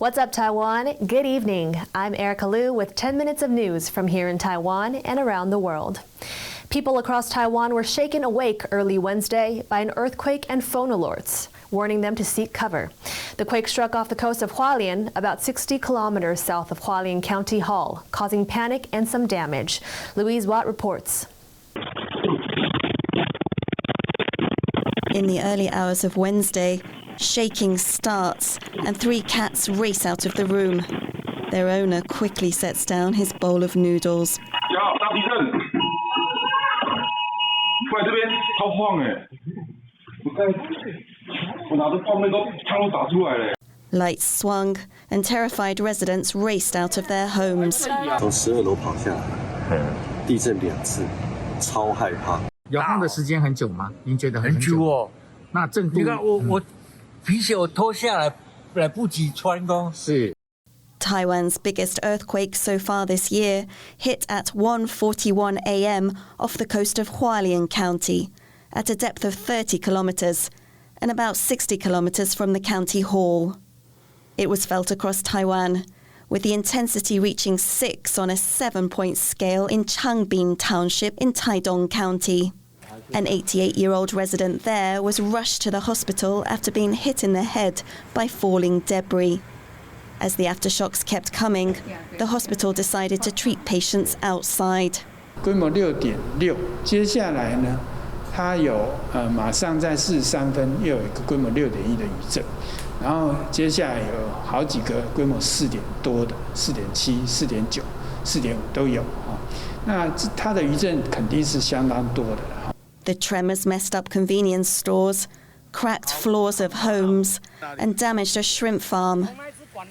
What's up, Taiwan? Good evening. I'm Erika Liu with 10 minutes of news from here in Taiwan and around the world. People across Taiwan were shaken awake early Wednesday by an earthquake and phone alerts, warning them to seek cover. The quake struck off the coast of Hualien, about 60 kilometers south of Hualien County Hall, causing panic and some damage. Louise Watt reports. In the early hours of Wednesday, shaking starts and 3 cats race out of the room. Their owner quickly sets down his bowl of noodles. Lights swung and terrified residents raced out of their homes. 从12楼跑下来，地震2次，超害怕。摇晃的时间很久吗？您觉得很久哦？那震度？你看我皮鞋我脱下来，来不及穿哦。是。Taiwan's biggest earthquake so far this year hit at 1:41 a.m. off the coast of Hualien County, at a depth of 30 kilometers and about 60 kilometers from the county hall. It was felt across Taiwan, with the intensity reaching 6 on a 7-point scale in Changbin Township in Taidong County. An 88-year-old resident there was rushed to the hospital after being hit in the head by falling debris. As the aftershocks kept coming, the hospital decided to treat patients outside. 规模6.6，接下来呢，它有马上在43分又有一个规模6.1的余震，然后接下来有好几个规模4点多的，4.7、4.9、4.5都有啊。那它的余震肯定是相当多的。The tremors messed up convenience stores, cracked floors of homes, and damaged a shrimp farm.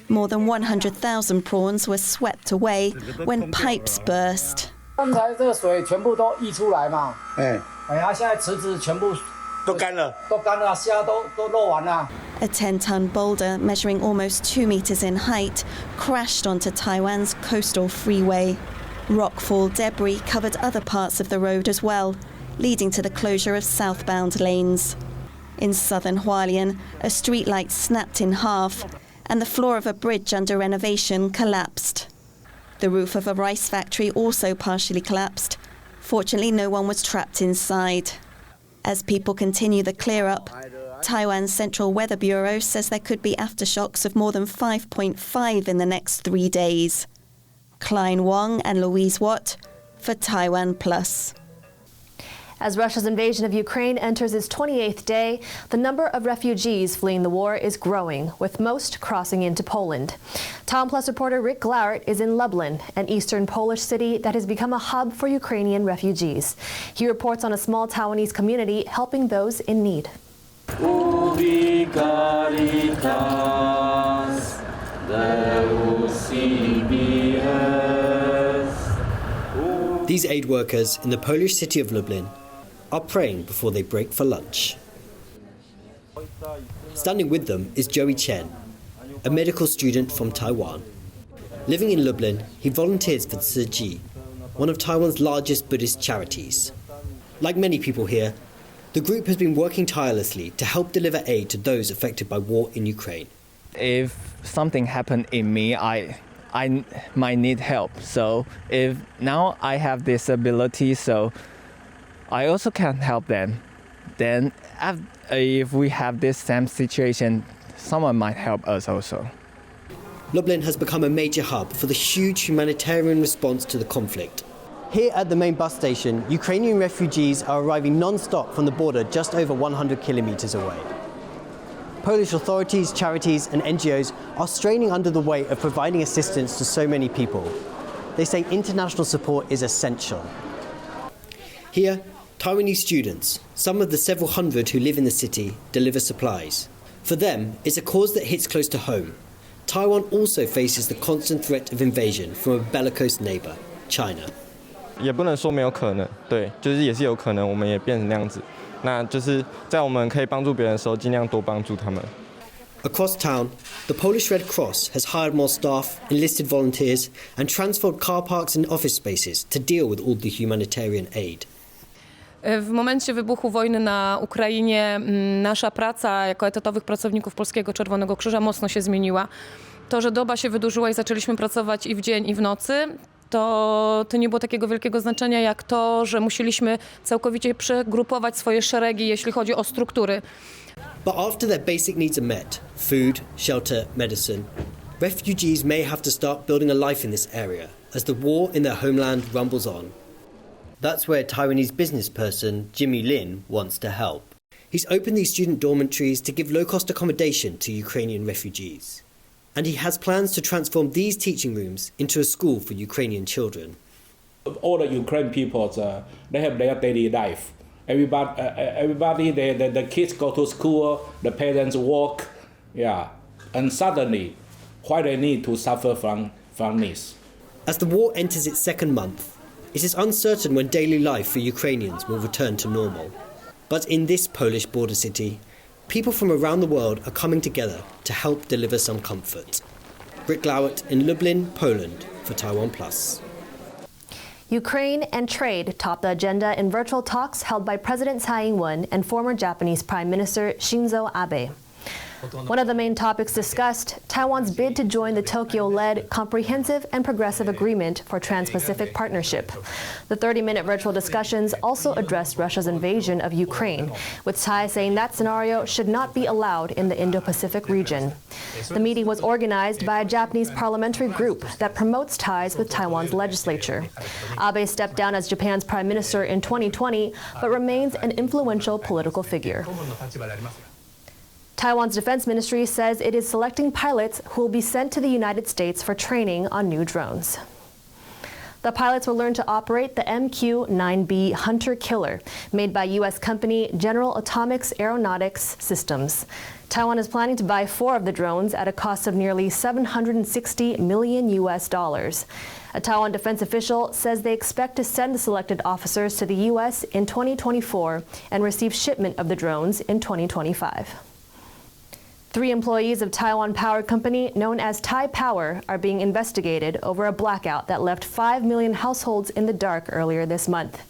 More than 100,000 prawns were swept away when pipes burst. 刚才这个水全部都溢出来嘛，现在池子全部都干了，虾都漏完了。A 10-ton boulder measuring almost 2 meters in height crashed onto Taiwan's coastal freeway. Rockfall debris covered other parts of the road as well, leading to the closure of southbound lanes. In southern Hualien, a streetlight snapped in half, and the floor of a bridge under renovation collapsed. The roof of a rice factory also partially collapsed. Fortunately, no one was trapped inside. As people continue the clear-up, Taiwan's Central Weather Bureau says there could be aftershocks of more than 5.5 in the next 3 days. Klein Wong and Louise Watt for TaiwanPlus. As Russia's invasion of Ukraine enters its 28th day, the number of refugees fleeing the war is growing, with most crossing into Poland. TaiwanPlus reporter Rick Glaert is in Lublin, an eastern Polish city that has become a hub for Ukrainian refugees. He reports on a small Taiwanese community helping those in need. These aid workers in the Polish city of Lublin are praying before they break for lunch. Standing with them is Joey Chen, a medical student from Taiwan. Living in Lublin, he volunteers for Tsai-Abe, one of Taiwan's largest Buddhist charities. Like many people here, the group has been working tirelessly to help deliver aid to those affected by war in Ukraine. If something happened in me, I might need help. So if now I have this ability, so I also can help them. Then if we have this same situation, someone might help us also. Lublin has become a major hub for the huge humanitarian response to the conflict. Here at the main bus station, Ukrainian refugees are arriving non-stop from the border just over 100 kilometers away. Polish authorities, charities and NGOs are straining under the weight of providing assistance to so many people. They say international support is essential. Here, Taiwanese students, some of the several hundred who live in the city, deliver supplies. For them, it's a cause that hits close to home. Taiwan also faces the constant threat of invasion from a bellicose neighbor, China. 也不能说没有可能，对，就是也是有可能，我们也变成那样子。那就是在我们可以帮助别人的时候，尽量多帮助他们。Across town, the Polish Red Cross has hired more staff, enlisted volunteers, and transferred car parks and office spaces to deal with all the humanitarian aid. W momencie wybuchu wojny na Ukrainie nasza praca jako etatowych pracowników Polskiego Czerwonego Krzyża mocno się zmieniła. To, że doba się wydłużyła i zaczęliśmy pracować i w dzień, i w nocy, to nie było takiego wielkiego znaczenia jak to, że musieliśmy całkowicie przegrupować swoje szeregi, jeśli chodzi o struktury. But after their basic needs are met, food, shelter, medicine, refugees may have to start building a life in this area as the war in their homeland rumbles on. That's where Taiwanese business person Jimmy Lin wants to help. He's opened these student dormitories to give low-cost accommodation to Ukrainian refugees. And he has plans to transform these teaching rooms into a school for Ukrainian children. All the Ukrainian people, they have their daily life. Everybody, the kids go to school, the parents work, and suddenly, why they need to suffer from this? As the war enters its second month, it is uncertain when daily life for Ukrainians will return to normal. But in this Polish border city, people from around the world are coming together to help deliver some comfort. Blackout in Lublin, Poland for TaiwanPlus. Ukraine and trade topped the agenda in virtual talks held by President Tsai-Abe and former Japanese Prime Minister Shinzo Abe. One of the main topics discussed, Taiwan's bid to join the Tokyo-led Comprehensive and Progressive Agreement for Trans-Pacific Partnership. The 30-minute virtual discussions also addressed Russia's invasion of Ukraine, with Tsai saying that scenario should not be allowed in the Indo-Pacific region. The meeting was organized by a Japanese parliamentary group that promotes ties with Taiwan's legislature. Abe stepped down as Japan's prime minister in 2020, but remains an influential political figure. Taiwan's defense ministry says it is selecting pilots who will be sent to the United States for training on new drones. The pilots will learn to operate the MQ-9B Hunter Killer, made by U.S. company General Atomics Aeronautics Systems. Taiwan is planning to buy 4 of the drones at a cost of nearly $760 million. A Taiwan defense official says they expect to send the selected officers to the U.S. in 2024 and receive shipment of the drones in 2025. 3 employees of Taiwan Power company known as Taiwan Power are being investigated over a blackout that left 5 million households in the dark earlier this month.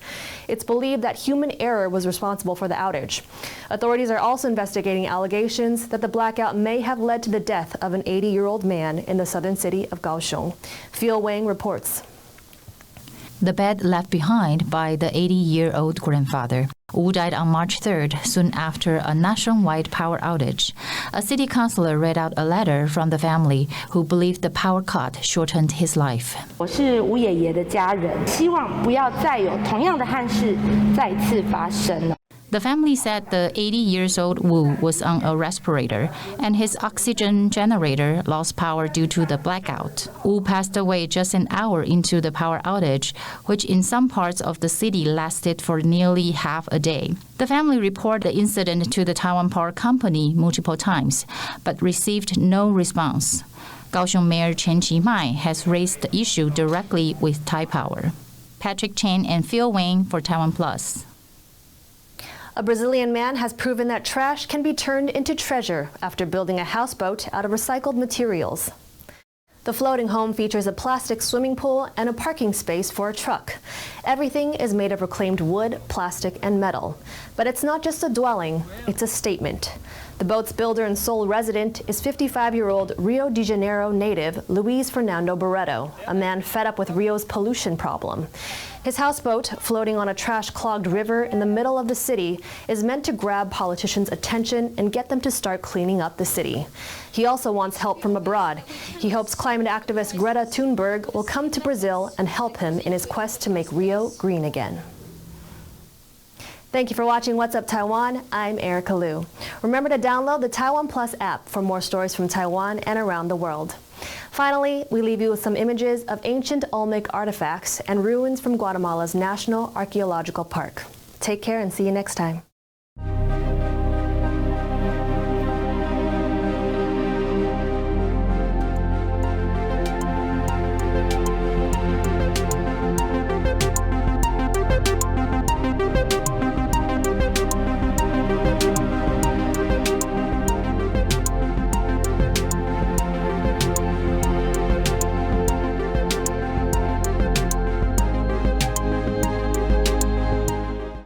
It's believed that human error was responsible for the outage. Authorities are also investigating allegations that the blackout may have led to the death of an 80-year-old man in the southern city of Kaohsiung. Phil Wang reports. The bed left behind by the 80-year-old grandfather. Wu died on March 3rd, soon after a nationwide power outage. A city councilor read out a letter from the family who believed the power cut shortened his life. 我是吴爷爷的家人，希望不要再有同样的憾事再次发生了。 The family said the 80-years-old Wu was on a respirator and his oxygen generator lost power due to the blackout. Wu passed away just an hour into the power outage, which in some parts of the city lasted for nearly half a day. The family reported the incident to the Taiwan Power Company multiple times, but received no response. Kaohsiung Mayor Chen Chi-mai has raised the issue directly with Taiwan Power. Patrick Chen and Phil Wang for TaiwanPlus. A Brazilian man has proven that trash can be turned into treasure after building a houseboat out of recycled materials. The floating home features a plastic swimming pool and a parking space for a truck. Everything is made of reclaimed wood, plastic, and metal. But it's not just a dwelling, it's a statement. The boat's builder and sole resident is 55-year-old Rio de Janeiro native Luis Fernando Barreto, a man fed up with Rio's pollution problem. His houseboat, floating on a trash-clogged river in the middle of the city, is meant to grab politicians' attention and get them to start cleaning up the city. He also wants help from abroad. He hopes climate activist Greta Thunberg will come to Brazil and help him in his quest to make Rio green again. Thank you for watching What's Up Taiwan. I'm Erika Liu. Remember to download the TaiwanPlus app for more stories from Taiwan and around the world. Finally, we leave you with some images of ancient Olmec artifacts and ruins from Guatemala's National Archaeological Park. Take care and see you next time.